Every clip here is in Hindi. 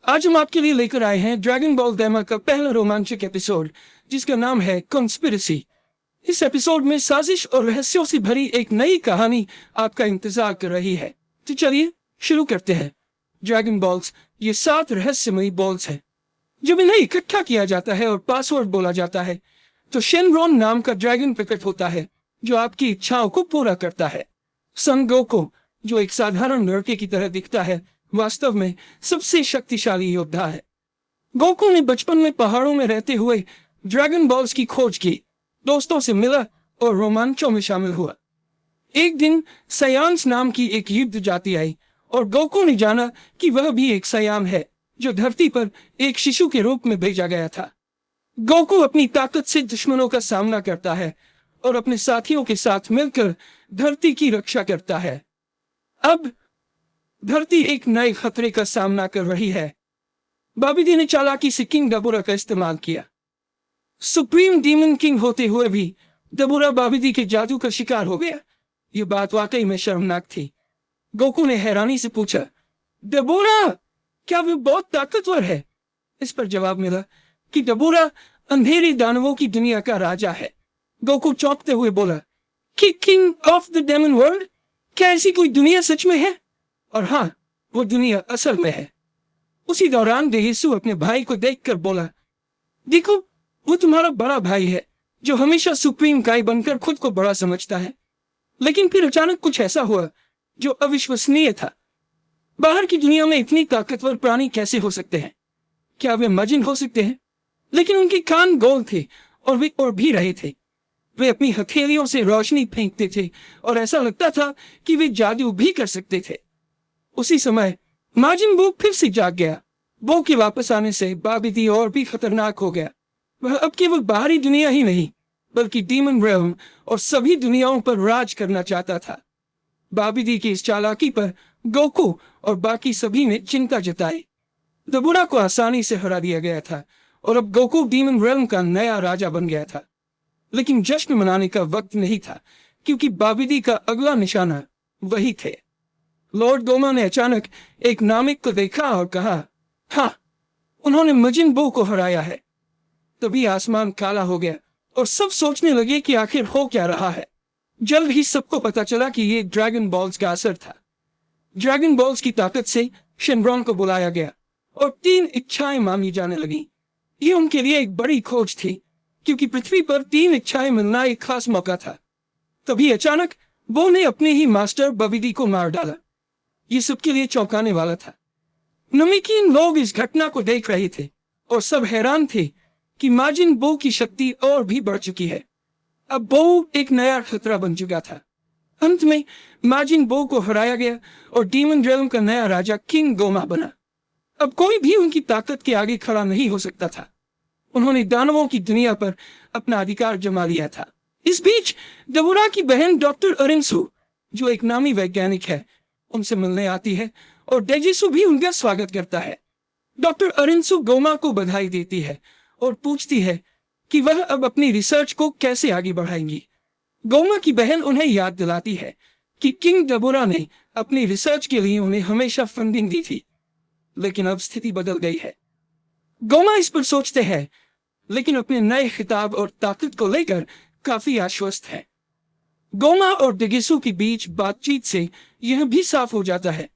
आज हम आपके लिए लेकर आए हैं ड्रैगन बॉल डेमा का पहला रोमांचक एपिसोड, जिसका नाम है कॉन्स्पिरेसी। इस एपिसोड में साजिश और रहस्यों से भरी एक नई कहानी आपका इंतजार कर रही है। तो चलिए शुरू करते हैं। ड्रैगन बॉल्स ये 7 रहस्यमयी बॉल्स हैं। जब इन्हें इकट्ठा किया जाता है और पासवर्ड बोला जाता है तो शेनरॉन नाम का ड्रैगन प्रकट होता है, जो आपकी इच्छाओं को पूरा करता है। सन गोकू, जो एक साधारण लड़के की तरह दिखता है, वास्तव में सबसे शक्तिशाली योद्धा है। गोकू ने बचपन में पहाड़ों में रहते हुए ड्रैगन बॉल्स की खोज की, दोस्तों से मिला और रोमांचों में शामिल हुआ। एक दिन सयांस नाम की एक युद्ध जाति आई और गोकू ने जाना कि वह भी एक सयाम है, जो धरती पर एक शिशु के रूप में भेजा गया था। गोकू अपनी ताकत से दुश्मनों का सामना करता है और अपने साथियों के साथ मिलकर धरती की रक्षा करता है। अब धरती एक नए खतरे का सामना कर रही है। बाबिदी ने चालाकी से किंग डबोरा का इस्तेमाल किया। सुप्रीम डीमन किंग होते हुए भी डबोरा बाबिदी के जादू का शिकार हो गया। ये बात वाकई में शर्मनाक थी। गोकू ने हैरानी से पूछा, डबोरा, क्या वह बहुत ताकतवर है? इस पर जवाब मिला कि डबोरा अंधेरे दानवों की दुनिया का राजा है। गोकू चौंकते हुए बोला कि king of the demon world? क्या ऐसी कोई दुनिया सच में है? और हाँ, वो दुनिया असल में है। उसी दौरान डेयेसु अपने भाई को देखकर बोला, देखो, वो तुम्हारा बड़ा भाई है, जो हमेशा सुप्रीम काई बनकर खुद को बड़ा समझता है। लेकिन फिर अचानक कुछ ऐसा हुआ जो अविश्वसनीय था। बाहर की दुनिया में इतनी ताकतवर प्राणी कैसे हो सकते हैं? क्या वे मजिन हो सकते हैं? लेकिन उनके कान गोल थे और वे उड़ भी रहे थे। वे अपनी हथेलियों से रोशनी फेंकते थे और ऐसा लगता था कि वे जादू भी कर सकते थे। उसी समय माजिन बू फिर से जाग गया। बू के वापस आने से बाबिदी और भी खतरनाक हो गया। वह अब केवल बाहरी दुनिया ही नहीं, बल्कि डीमन रेल्म और सभी दुनियाओं पर राज करना चाहता था। बाबिदी की इस चालाकी पर गोकू और बाकी सभी ने चिंता जताई। डबोरा को आसानी से हरा दिया गया था और अब गोकू डीमन रेल्म का नया राजा बन गया था। लेकिन जश्न मनाने का वक्त नहीं था, क्योंकि बाबिदी का अगला निशाना वही थे। लॉर्ड गोमा ने अचानक एक नामिक को देखा और कहा, हाँ, उन्होंने मजिन बू को हराया है। तभी आसमान काला हो गया और सब सोचने लगे कि आखिर हो क्या रहा है। जल्द ही सबको पता चला कि ये ड्रैगन बॉल्स का असर था। ड्रैगन बॉल्स की ताकत से शेनरॉन को बुलाया गया और 3 इच्छाएं मांगी जाने लगी। ये उनके लिए एक बड़ी खोज थी, क्योंकि पृथ्वी पर 3 इच्छाएं मिलना एक खास मौका था। तभी अचानक बो ने अपने ही मास्टर बाबिदी को मार डाला। ये सबके लिए चौंकाने वाला था। नमीकीन लोग इस घटना को देख रहे थे और सब हैरान थे कि माजिन बो की शक्ति और भी बढ़ चुकी है। अब बो एक नया खतरा बन चुका था। अंत में माजिन बो को हराया गया और डीमन रेल्म का नया राजा किंग गोमा बना। अब कोई भी उनकी ताकत के आगे खड़ा नहीं हो सकता था। उन्होंने दानवों की दुनिया पर अपना अधिकार जमा लिया था। इस बीच डबोरा की बहन डॉक्टर अरिंसु, जो एक नामी वैज्ञानिक है, उनसे मिलने आती है और डेजिसु भी उनका स्वागत करता है। डॉक्टर अरिंसु गोमा को बधाई देती है और पूछती है कि वह अब अपनी रिसर्च को कैसे आगे बढ़ाएंगी। गोमा की बहन उन्हें याद दिलाती है कि किंग डबोरा ने अपनी रिसर्च के लिए उन्हें हमेशा फंडिंग दी थी, लेकिन अब स्थिति बदल गई है। गोमा इस पर सोचते हैं, लेकिन अपने नए खिताब और ताकत को लेकर काफी आश्वस्त है। गोमा और डेगिसु के बीच बातचीत से यह भी साफ हो जाता है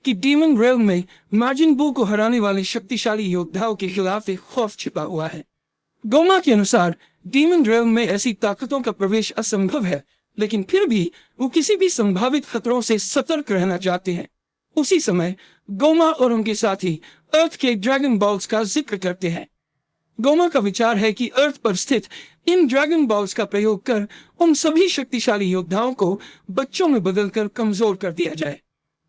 कि डीमन रेल्म में माजिन बू को हराने वाले शक्तिशाली योद्धाओं के खिलाफ एक खौफ छिपा हुआ है। गोमा के अनुसार डीमन रेल्म में ऐसी ताकतों का प्रवेश असंभव है, लेकिन फिर भी वो किसी भी संभावित खतरों से सतर्क रहना चाहते हैं। उसी समय गोमा और उनके साथी अर्थ के ड्रैगन बॉल्स का जिक्र करते हैं। गोमा का विचार है कि अर्थ पर स्थित इन ड्रैगन बॉल्स का प्रयोग कर उन सभी शक्तिशाली योद्धाओं को बच्चों में बदलकर कमजोर कर दिया जाए।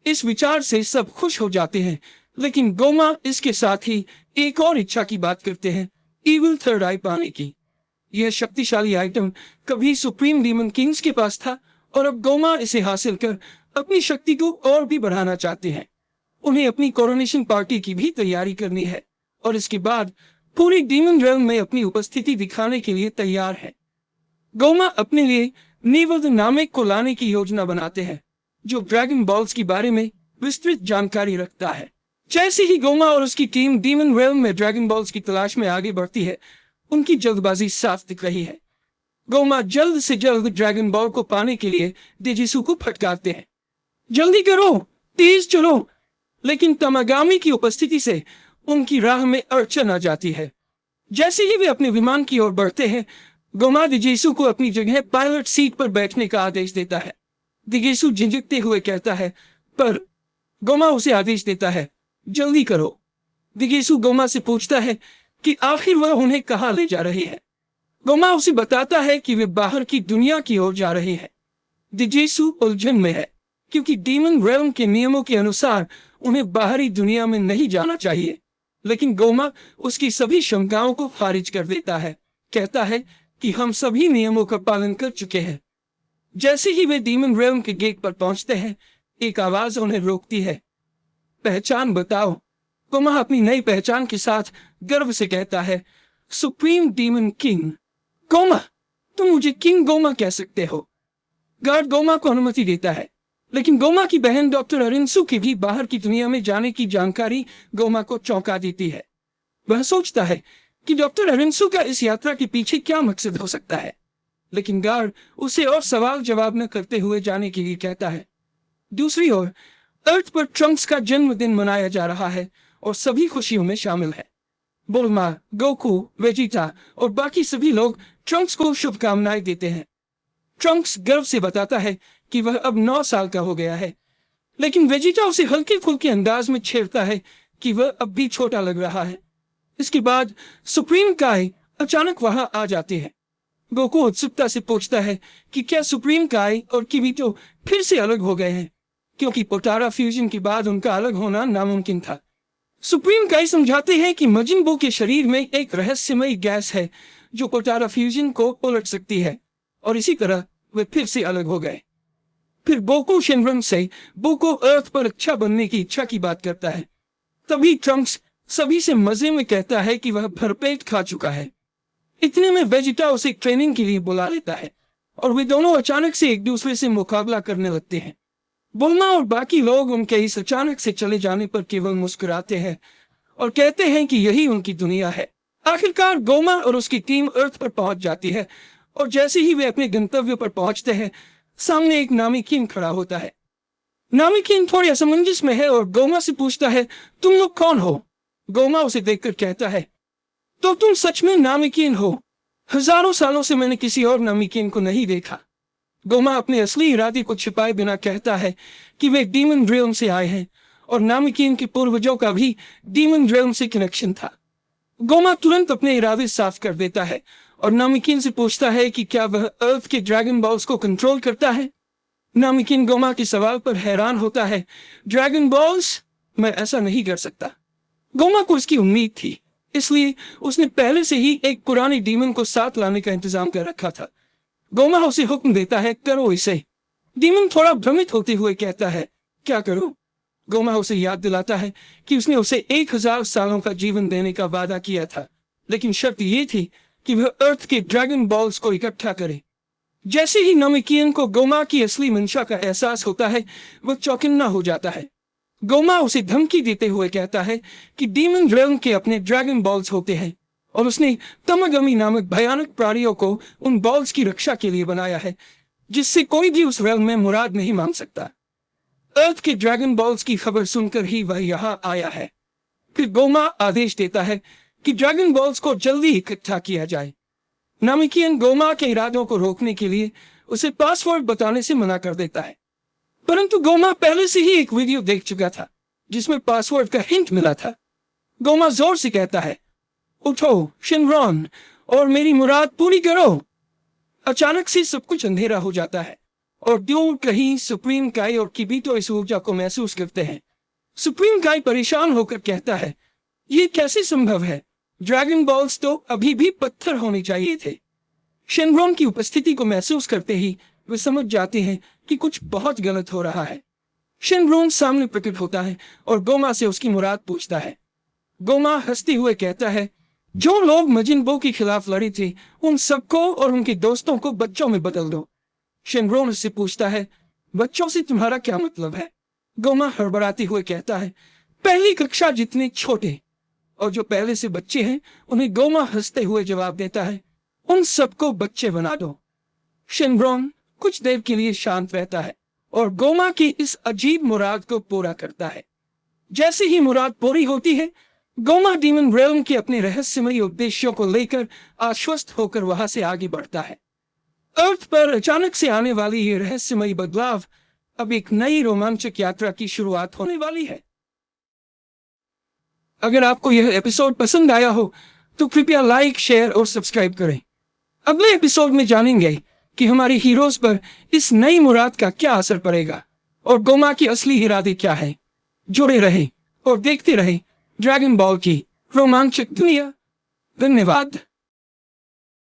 इस विचार से सब खुश हो जाते हैं, लेकिन गोमा इसके साथ ही एक और इच्छा की बात करते हैं, इविल थर्ड आई पाने की। यह शक्तिशाली आइटम कभी सुप्रीम डीमन किंग्स के पास था और अब गोमा इसे हासिल कर अपनी शक्ति को और भी बढ़ाना चाहते हैं। उन्हें अपनी कोरोनेशन पार्टी की भी तैयारी करनी है और इसके बाद पूरी डीमन रेल्म में अपनी उपस्थिति दिखाने के लिए तैयार है। गोमा अपने लिए नीवल नामिक को लाने की योजना बनाते हैं, जो ड्रैगन बॉल्स के बारे में विस्तृत जानकारी रखता है। जैसे ही गोमा और उसकी टीम डीमन रेल्म में ड्रैगन बॉल्स की तलाश में आगे बढ़ती है, उनकी जल्दबाजी साफ दिख रही है। गोमा जल्द से जल्द ड्रैगन बॉल को पाने के लिए डेजिसू को फटकारते हैं। जल्दी करो, तेज चलो। लेकिन तमागामी की उपस्थिति से उनकी राह में अड़चन आ जाती है। जैसे ही वे अपने विमान की ओर बढ़ते हैं, गोमा डेजिसू को अपनी जगह पायलट सीट पर बैठने का आदेश देता है। डेजिसू झिझकते हुए कहता है, पर गोमा उसे आदेश देता है, जल्दी करो। डेजिसू गोमा से पूछता है कि आखिर वह उन्हें कहाँ ले जा रही है। गोमा उसे बताता है कि वे बाहर की दुनिया की ओर जा रहे हैं। डेजिसू उलझन में है, क्योंकि डीमन रेल्म के नियमों के अनुसार उन्हें बाहरी दुनिया में नहीं जाना चाहिए। लेकिन गोमा उसकी सभी शंकाओं को खारिज कर देता है, कहता है कि हम सभी नियमों का पालन कर चुके हैं। जैसे ही वे डीमन रेल्म के गेट पर पहुंचते हैं, एक आवाज उन्हें रोकती है। पहचान बताओ। गोमा अपनी नई पहचान के साथ गर्व से कहता है, सुप्रीम डीमन किंग। गोमा, तुम मुझे किंग गोमा कह सकते हो। गार्ड गोमा को अनुमति देता है, लेकिन गोमा की बहन डॉक्टर अरिंसु की भी बाहर की दुनिया में जाने की जानकारी गोमा को चौंका देती है। वह सोचता है कि डॉक्टर अरिंसु का इस यात्रा के पीछे क्या मकसद हो सकता है, लेकिन गार्ड उसे और सवाल जवाब न करते हुए जाने के लिए कहता है। दूसरी ओर अर्थ पर ट्रंक्स का जन्मदिन मनाया जा रहा है और सभी खुशियों में शामिल है। बुल्मा, गोकू, वेजिटा और बाकी सभी लोग ट्रंक्स को शुभकामनाएं देते हैं। ट्रंक्स गर्व से बताता है कि वह अब 9 साल का हो गया है, लेकिन वेजिटा उसे हल्के फुल्के अंदाज में छेड़ता है कि वह अब भी छोटा लग रहा है। इसके बाद सुप्रीम काई अचानक वहां आ जाते हैं। गोकू उत्सुकता से पूछता है कि क्या सुप्रीम काई और किबिटो फिर से अलग हो गए हैं, क्योंकि पोटारा फ्यूजन के बाद उनका अलग होना नामुमकिन था। सुप्रीम काई समझाते हैं कि मजिन बू के शरीर में एक रहस्यमयी गैस है जो पोटारा फ्यूजन को उलट सकती है, और इसी तरह वे फिर से अलग हो गए। फिर गोकू शिनरन से बू को अर्थ पर अच्छा बनने की इच्छा की बात करता है। तभी ट्रंक्स सभी से मजे में कहता है कि वह भरपेट खा चुका है। इतने में वेजिटा उसे ट्रेनिंग के लिए बुला लेता है और वे दोनों अचानक से एक दूसरे से मुकाबला करने लगते हैं। बुल्मा और बाकी लोग उनके इस अचानक से चले जाने पर केवल मुस्कुराते हैं और कहते हैं कि यही उनकी दुनिया है। आखिरकार गोमा और उसकी टीम अर्थ पर पहुंच जाती है और जैसे ही वे अपने गंतव्य पर पहुंचते हैं, सामने एक नामिकीन खड़ा होता है। नामिकीन थोड़ी असमंजस में है और गोमा से पूछता है, तुम लोग कौन हो? गोमा उसे देखकर कहता है, तो तुम सच में नामिकीन हो। हजारों सालों से मैंने किसी और नामिकीन को नहीं देखा। गोमा अपने असली इरादे को छिपाए बिना कहता है कि वे डीमन रेल्म से आए हैं और नामिकीन के पूर्वजों का भी डीमन रेल्म से कनेक्शन था। गोमा तुरंत अपने इरादे साफ कर देता है और नामिकीन से पूछता है कि क्या वह अर्थ के ड्रैगन बॉल्स को कंट्रोल करता है। नामिकीन गोमा के सवाल पर हैरान होता है। Dragon balls? मैं ऐसा नहीं कर सकता। गोमा को इसकी उम्मीद थी, इसलिए उसने पहले से ही एक पुराने डीमन को साथ लाने का इंतजाम कर रखा था। गोमा उसे हुक्म देता है, करो इसे। डीमन थोड़ा भ्रमित होते हुए कहता है, क्या करो? गोमा उसे याद दिलाता है कि उसने उसे 1000 सालों का जीवन देने का वादा किया था, लेकिन शर्त ये थी कि वह अर्थ के ड्रैगन बॉल्स को इकट्ठा करे। जैसे ही नामिकीन को गोमा की असली मंशा का एहसास होता है, वह चौकन्ना हो जाता है। गोमा उसे धमकी देते हुए कहता है कि डीमन रेल्म के अपने ड्रैगन बॉल्स होते हैं और उसने तमागमी नामक भयानक प्राणियों को उन बॉल्स की रक्षा के लिए बनाया है, जिससे कोई भी उस रेल्म में मुराद नहीं मांग सकता। अर्थ के ड्रैगन बॉल्स की खबर सुनकर ही वह यहाँ आया है। फिर गोमा आदेश देता है कि ड्रैगन बॉल्स को जल्दी इकट्ठा किया जाए। नामिकीन गोमा के इरादों को रोकने के लिए उसे पासवर्ड बताने से मना कर देता है, परंतु गोमा पहले से ही एक वीडियो देख चुका था जिसमें पासवर्ड का हिंट मिला था। गोमा जोर से कहता है, उठो शिनरॉन और मेरी मुराद पूरी करो। अचानक से सब कुछ अंधेरा हो जाता है और दूर कहीं सुप्रीम काई और किबिटो इस ऊर्जा को महसूस करते हैं। सुप्रीम काई परेशान होकर कहता है, ये कैसे संभव है? ड्रैगन बॉल्स तो अभी भी पत्थर होने चाहिए थे। शिनरॉन की उपस्थिति को महसूस करते ही वे समझ जाते हैं कि कुछ बहुत गलत हो रहा है। शिनरॉन सामने प्रकट होता है और गोमा से उसकी मुराद पूछता है। गोमा हंसते हुए कहता है, जो लोग मजिन बू के खिलाफ लड़े थे उन सबको और उनके दोस्तों को बच्चों में बदल दो। शिनरॉन उससे पूछता है, बच्चों से तुम्हारा क्या मतलब है? गोमा हड़बड़ाते हुए कहता है, पहली कक्षा जितने छोटे और जो पहले से बच्चे हैं उन्हें गोमा हंसते हुए जवाब देता है, उन सबको बच्चे बना दो। शिनब्रोंग कुछ देर के लिए शांत रहता है और गोमा की इस अजीब मुराद को पूरा करता है। जैसे ही मुराद पूरी होती है, गोमा डीमन रेल्म के अपने रहस्यमयी उद्देश्यों को लेकर आश्वस्त होकर वहां से आगे बढ़ता है। अर्थ पर अचानक से आने वाली ये रहस्यमयी बदलाव अब एक नई रोमांचक यात्रा की शुरुआत होने वाली है। अगर आपको यह एपिसोड पसंद आया हो तो कृपया लाइक, शेयर और सब्सक्राइब करें। अगले एपिसोड में जानेंगे कि हमारे हीरोज पर इस नई मुराद का क्या असर पड़ेगा और गोमा की असली इरादे क्या है। जुड़े रहे और देखते रहे ड्रैगन बॉल की रोमांचक दुनिया। धन्यवाद।